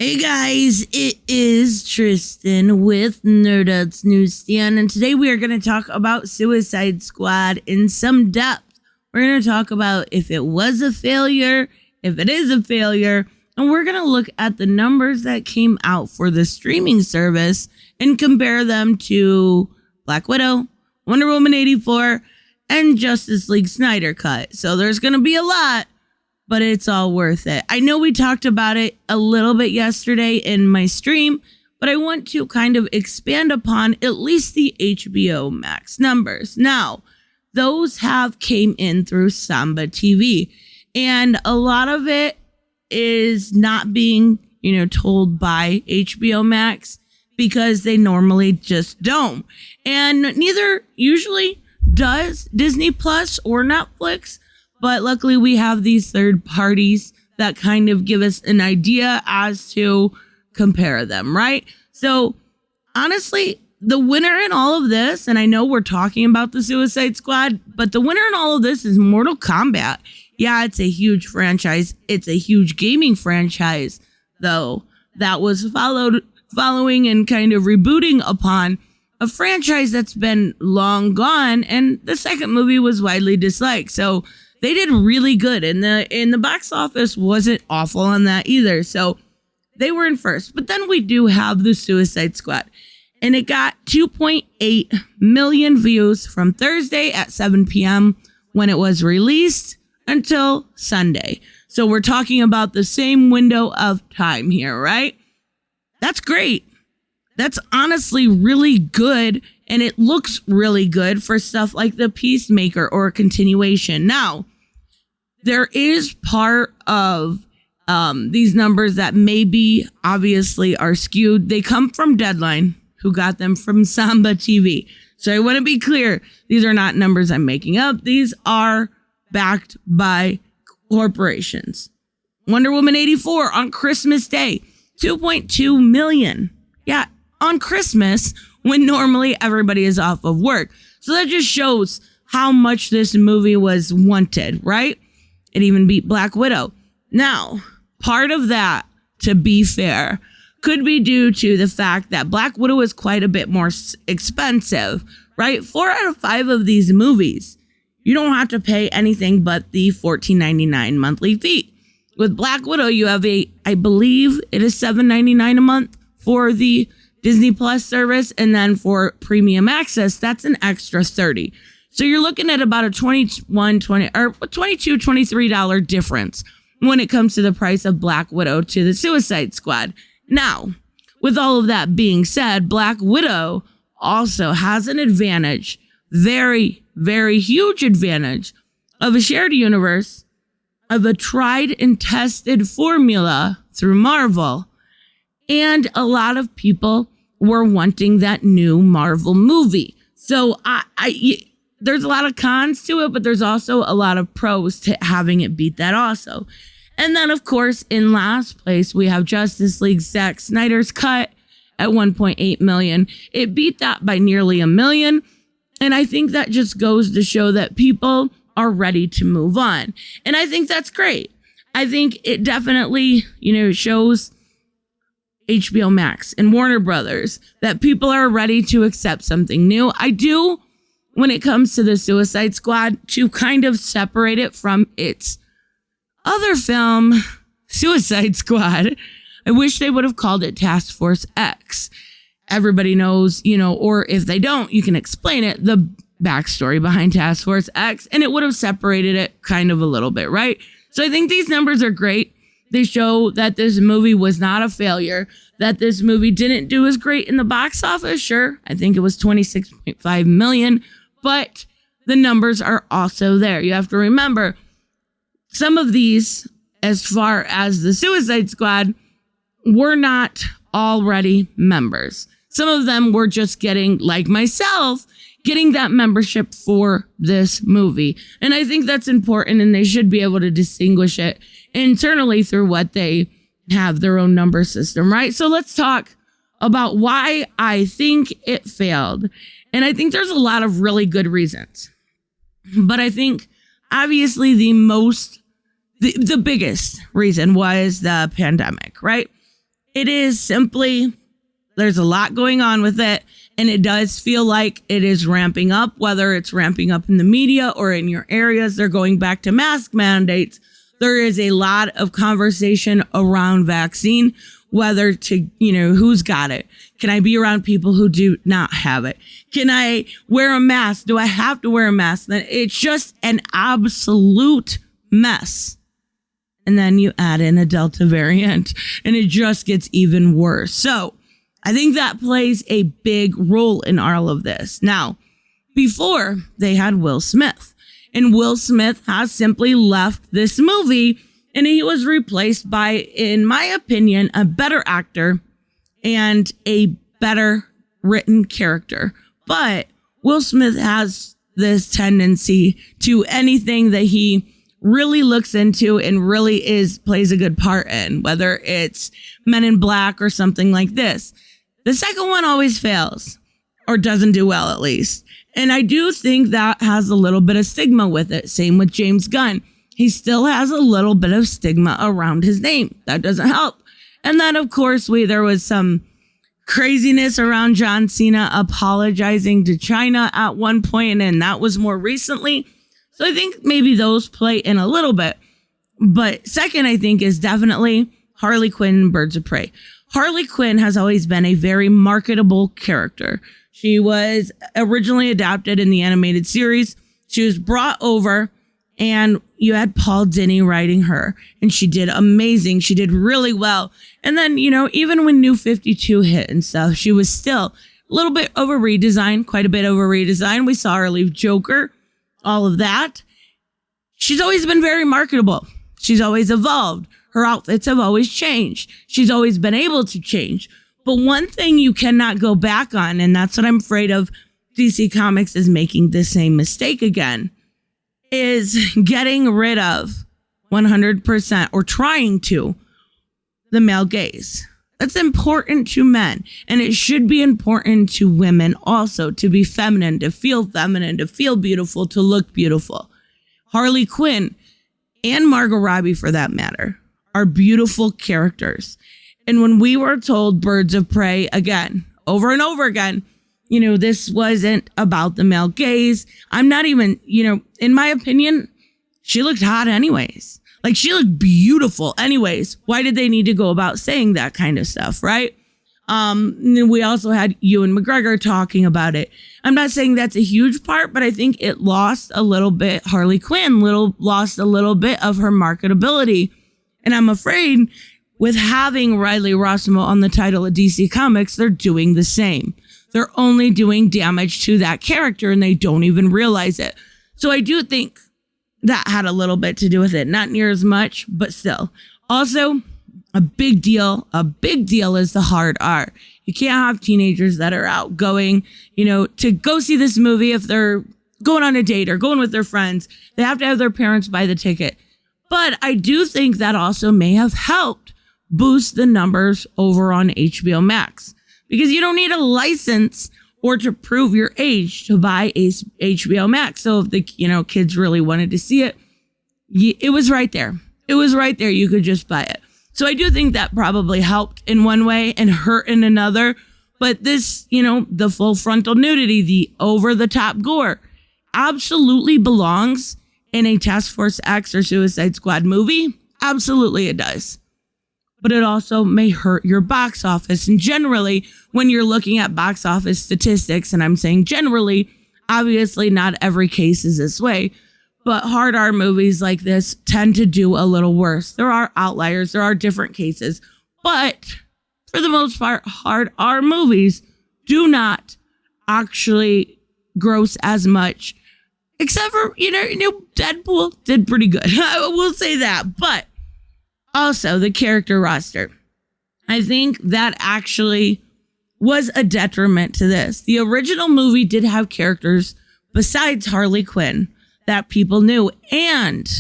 Hey guys, it is Tristan with Nerdouts Newsstand, and today we are going to talk about Suicide Squad in some depth. We're going to talk about if it was a failure, if it is a failure, and we're going to look at the numbers that came out for the streaming service and compare them to Black Widow, Wonder Woman 84, and Justice League Snyder Cut. So there's going to be a lot, but it's all worth it. I know we talked about it a little bit yesterday in my stream, but I want to kind of expand upon at least the HBO Max numbers. Now, those have came in through Samba TV, and a lot of it is not being, told by HBO Max because they normally just don't. And neither usually does Disney Plus or Netflix. But luckily, we have these third parties that kind of give us an idea as to compare them, right? So, honestly, the winner in all of this, and I know we're talking about the Suicide Squad, but the winner in all of this is Mortal Kombat. Yeah, it's a huge franchise. It's a huge gaming franchise, though, that was following and kind of rebooting upon a franchise that's been long gone, and the second movie was widely disliked. So, they did really good, and the box office wasn't awful on that either. So they were in first. But then we do have the Suicide Squad, and it got 2.8 million views from Thursday at 7 p.m. when it was released until Sunday. So we're talking about the same window of time here, right? That's great. That's honestly really good, and it looks really good for stuff like the Peacemaker or a continuation. Now, there is part of these numbers that maybe obviously are skewed. They come from Deadline, who got them from Samba TV. So I want to be clear. These are not numbers I'm making up. These are backed by corporations. Wonder Woman 84 on Christmas Day, 2.2 million. Yeah, on Christmas, when normally everybody is off of work. So that just shows how much this movie was wanted, right? It even beat Black Widow. Now, part of that, to be fair, could be due to the fact that Black Widow is quite a bit more expensive, right? 4 out of 5 of these movies, you don't have to pay anything but the $14.99 monthly fee. With Black Widow, you have I believe it is $7.99 a month for the Disney Plus service, and then for premium access, that's an extra $30. So you're looking at about a $23 difference when it comes to the price of Black Widow to the Suicide Squad. Now, with all of that being said, Black Widow also has an advantage, very, very huge advantage of a shared universe, of a tried and tested formula through Marvel, and a lot of people were wanting that new Marvel movie. So there's a lot of cons to it, but there's also a lot of pros to having it beat that also. And then, of course, in last place, we have Justice League Zack Snyder's cut at 1.8 million. It beat that by nearly 1 million. And I think that just goes to show that people are ready to move on. And I think that's great. I think it definitely, shows HBO Max and Warner Brothers that people are ready to accept something new. I do, when it comes to the Suicide Squad, to kind of separate it from its other film, Suicide Squad. I wish they would have called it Task Force X. Everybody knows, or if they don't, you can explain it, the backstory behind Task Force X, and it would have separated it kind of a little bit, right? So I think these numbers are great. They show that this movie was not a failure, that this movie didn't do as great in the box office. Sure, I think it was 26.5 million, but the numbers are also there. You have to remember, some of these, as far as the Suicide Squad, were not already members. Some of them were just getting, like myself, getting that membership for this movie. And I think that's important, and they should be able to distinguish it internally through what they have their own number system, right? So let's talk about why I think it failed. And I think there's a lot of really good reasons. But I think obviously the biggest reason was the pandemic, right? It is simply, there's a lot going on with it. And it does feel like it is ramping up, whether it's ramping up in the media or in your areas. They're going back to mask mandates. There is a lot of conversation around vaccine, whether to, who's got it? Can I be around people who do not have it? Can I wear a mask? Do I have to wear a mask? It's just an absolute mess. And then you add in a Delta variant and it just gets even worse. So I think that plays a big role in all of this. Now, before they had Will Smith, and Will Smith has simply left this movie, and he was replaced by, in my opinion, a better actor and a better written character. But Will Smith has this tendency to anything that he really looks into and really plays a good part in, whether it's Men in Black or something like this. The second one always fails, or doesn't do well at least. And I do think that has a little bit of stigma with it. Same with James Gunn. He still has a little bit of stigma around his name. That doesn't help. And then, of course, there was some craziness around John Cena apologizing to China at one point, and that was more recently. So I think maybe those play in a little bit. But second, I think, is definitely Harley Quinn and Birds of Prey. Harley Quinn has always been a very marketable character. She was originally adapted in the animated series. She was brought over, and you had Paul Dini writing her, and she did amazing. She did really well. And then, even when New 52 hit and stuff, she was still a little bit over redesign, quite a bit over redesign. We saw her leave Joker, all of that. She's always been very marketable. She's always evolved. Her outfits have always changed. She's always been able to change. But one thing you cannot go back on, and that's what I'm afraid of DC Comics is making the same mistake again, is getting rid of 100% or trying to the male gaze. That's important to men, and it should be important to women also, to be feminine, to feel beautiful, to look beautiful. Harley Quinn and Margot Robbie, for that matter, are beautiful characters. And when we were told Birds of Prey again, over and over again, this wasn't about the male gaze. I'm not even, in my opinion, she looked hot anyways. Like, she looked beautiful anyways. Why did they need to go about saying that kind of stuff, right? We also had Ewan McGregor talking about it. I'm not saying that's a huge part, but I think it lost a little bit. Harley Quinn lost a little bit of her marketability. And I'm afraid with having Riley Rossmo on the title of DC Comics, they're doing the same. They're only doing damage to that character and they don't even realize it. So I do think that had a little bit to do with it. Not near as much, but still. Also, a big deal is the hard R. You can't have teenagers that are out going, to go see this movie if they're going on a date or going with their friends. They have to have their parents buy the ticket. But I do think that also may have helped boost the numbers over on HBO Max, because you don't need a license or to prove your age to buy HBO Max. So if the kids really wanted to see it, it was right there. It was right there. You could just buy it. So I do think that probably helped in one way and hurt in another. But this, the full frontal nudity, the over-the-top gore, absolutely belongs in a Task Force X or Suicide Squad movie. Absolutely it does. But it also may hurt your box office. And generally, when you're looking at box office statistics, and I'm saying generally, obviously not every case is this way, but hard R movies like this tend to do a little worse. There are outliers. There are different cases. But for the most part, hard R movies do not actually gross as much. Except for, Deadpool did pretty good. I will say that. But also the character roster. I think that actually was a detriment to this. The original movie did have characters besides Harley Quinn that people knew. And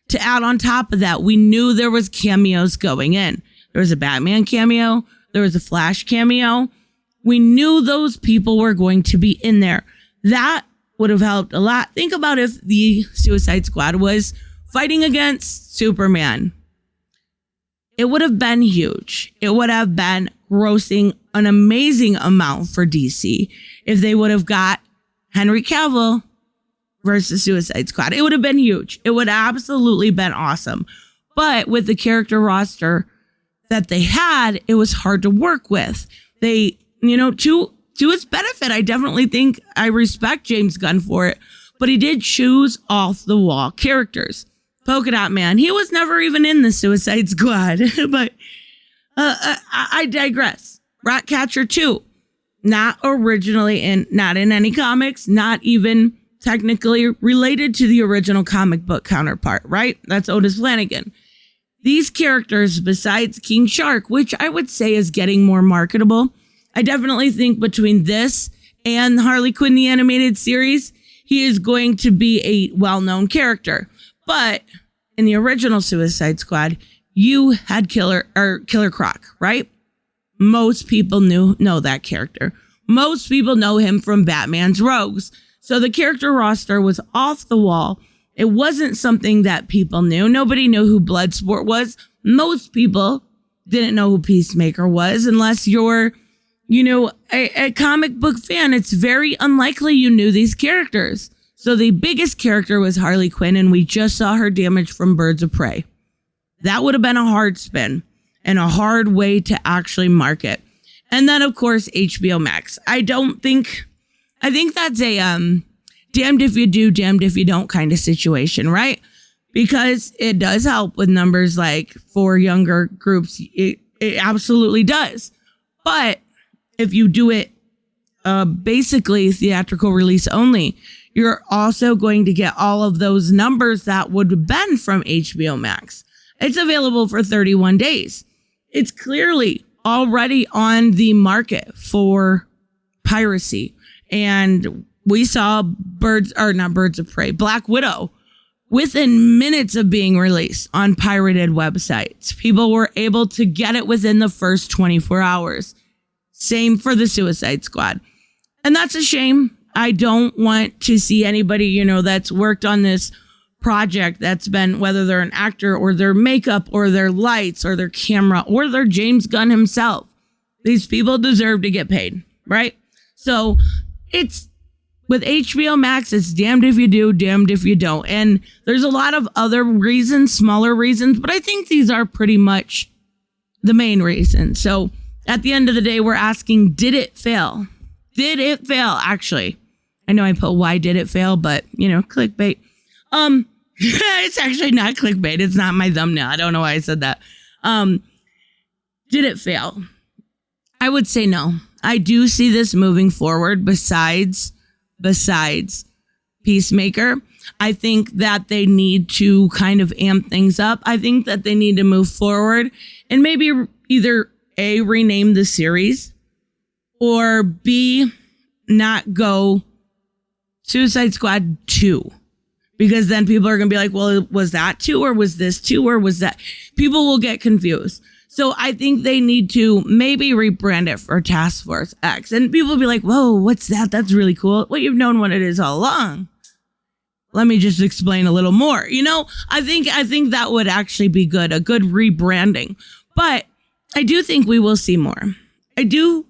to add on top of that, we knew there was cameos going in. There was a Batman cameo. There was a Flash cameo. We knew those people were going to be in there. That would have helped a lot. Think about if the Suicide Squad was fighting against Superman. it would have been huge. It would have been grossing an amazing amount for DC if they would have got Henry Cavill versus Suicide Squad. It would have been huge. It would have absolutely been awesome. But with the character roster that they had, it was hard to work with. They, to its benefit, I definitely think I respect James Gunn for it, but he did choose off the wall characters. Polka Dot Man, he was never even in the Suicide Squad, but I digress. Ratcatcher 2, not originally not in any comics, not even technically related to the original comic book counterpart, right? That's Otis Flanagan. These characters, besides King Shark, which I would say is getting more marketable, I definitely think between this and Harley Quinn, the animated series, he is going to be a well-known character. But in the original Suicide Squad, you had Killer Croc, right? Most people know that character. Most people know him from Batman's Rogues. So the character roster was off the wall. It wasn't something that people knew. Nobody knew who Bloodsport was. Most people didn't know who Peacemaker was unless you're, a comic book fan. It's very unlikely you knew these characters. So the biggest character was Harley Quinn, and we just saw her damage from Birds of Prey. That would have been a hard spin and a hard way to actually market. And then, of course, HBO Max. I think that's a damned if you do, damned if you don't kind of situation, right? Because it does help with numbers like for younger groups. It absolutely does. But if you do it basically theatrical release only, you're also going to get all of those numbers that would have been from HBO Max. It's available for 31 days. It's clearly already on the market for piracy. And we saw Black Widow within minutes of being released on pirated websites. People were able to get it within the first 24 hours. Same for the Suicide Squad. And that's a shame. I don't want to see anybody, that's worked on this project that's been, whether they're an actor or their makeup or their lights or their camera or their James Gunn himself. These people deserve to get paid, right? So it's with HBO Max, it's damned if you do, damned if you don't. And there's a lot of other reasons, smaller reasons, but I think these are pretty much the main reasons. So at the end of the day, we're asking, did it fail? Did it fail? Actually, I know I put why did it fail, but clickbait. It's actually not clickbait. It's not my thumbnail. I don't know why I said that. Did it fail? I would say no. I do see this moving forward besides Peacemaker. I think that they need to kind of amp things up. I think that they need to move forward and maybe either A, rename the series, or B, not go Suicide Squad 2. Because then people are going to be like, well, was that 2 or was this 2 or was that? People will get confused. So I think they need to maybe rebrand it for Task Force X. And people will be like, whoa, what's that? That's really cool. Well, you've known what it is all along. Let me just explain a little more. I think that would actually be good, a good rebranding. But I do think we will see more. I do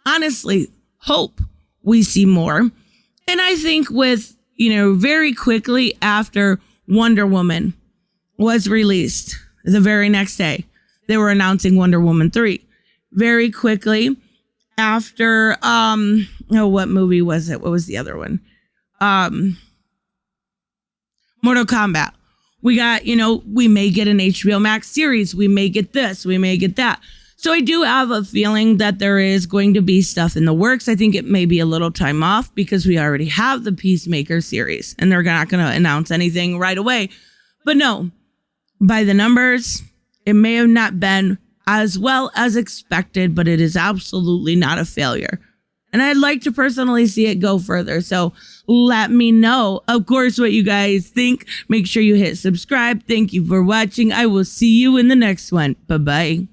honestly hope we see more. And I think with, very quickly after Wonder Woman was released, the very next day, they were announcing Wonder Woman 3. Very quickly after, what movie was it? What was the other one? Mortal Kombat. We got, we may get an HBO Max series. We may get this. We may get that. So I do have a feeling that there is going to be stuff in the works. I think it may be a little time off because we already have the Peacemaker series and they're not going to announce anything right away. But no, by the numbers, it may have not been as well as expected, but it is absolutely not a failure. And I'd like to personally see it go further. So let me know, of course, what you guys think. Make sure you hit subscribe. Thank you for watching. I will see you in the next one. Bye-bye.